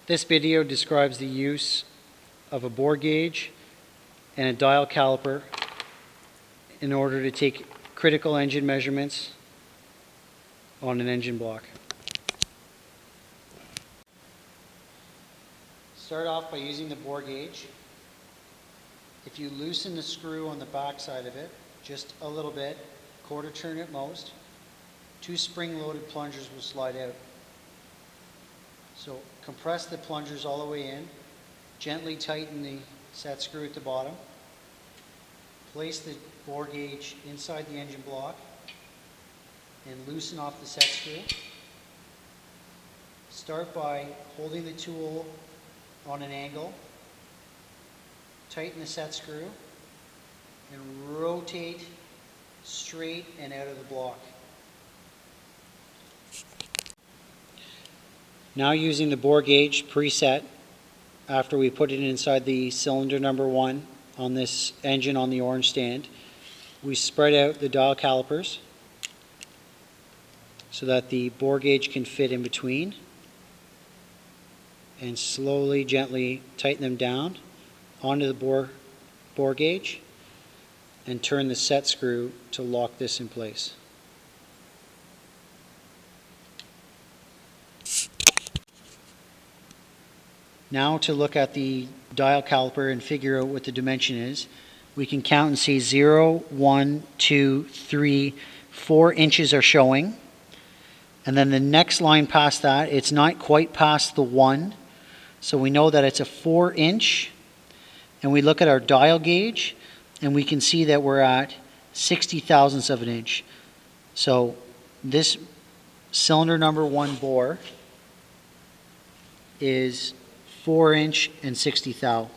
This video describes the use of a bore gauge and a dial caliper in order to take critical engine measurements on an engine block. Start off by using the bore gauge. If you loosen the screw on the back side of it, just a little bit, quarter turn at most, 2 spring-loaded plungers will slide out. So compress the plungers all the way in, gently tighten the set screw at the bottom, place the bore gauge inside the engine block, and loosen off the set screw. Start by holding the tool on an angle, tighten the set screw, and rotate straight and out of the block. Now using the bore gauge preset, after we put it inside the cylinder number 1 on this engine on the orange stand, we spread out the dial calipers so that the bore gauge can fit in between, and slowly, gently tighten them down onto the bore gauge and turn the set screw to lock this in place. Now to look at the dial caliper and figure out what the dimension is, we can count and see 0, 1, 2, 3, 4 inches are showing. And then the next line past that, it's not quite past the 1. So we know that it's a 4 inch. And we look at our dial gauge and we can see that we're at 60 thousandths of an inch. So this cylinder number 1 bore is 4 inch and 60 thou.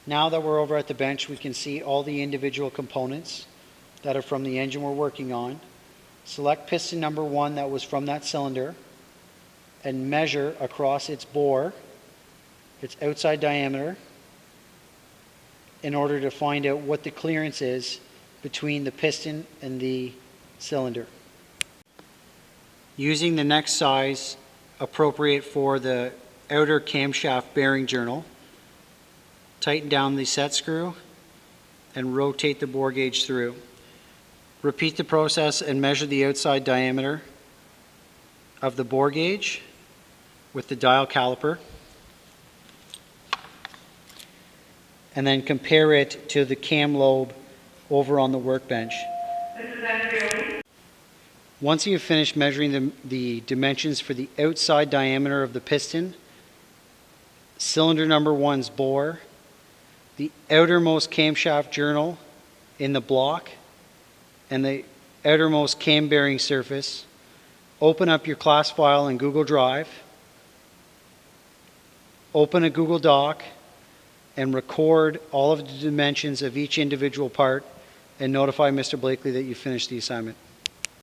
Now that we're over at the bench, we can see all the individual components that are from the engine we're working on. Select piston number 1 that was from that cylinder and measure across its bore, its outside diameter, in order to find out what the clearance is between the piston and the cylinder. Using the next size appropriate for the outer camshaft bearing journal, tighten down the set screw and rotate the bore gauge through. Repeat the process and measure the outside diameter of the bore gauge with the dial caliper, and then compare it to the cam lobe over on the workbench. Once you've finished measuring the dimensions for the outside diameter of the piston, cylinder number 1's bore, the outermost camshaft journal in the block, and the outermost cam bearing surface, open up your class file in Google Drive, open a Google Doc, and record all of the dimensions of each individual part, and notify Mr. Blakely that you finished the assignment.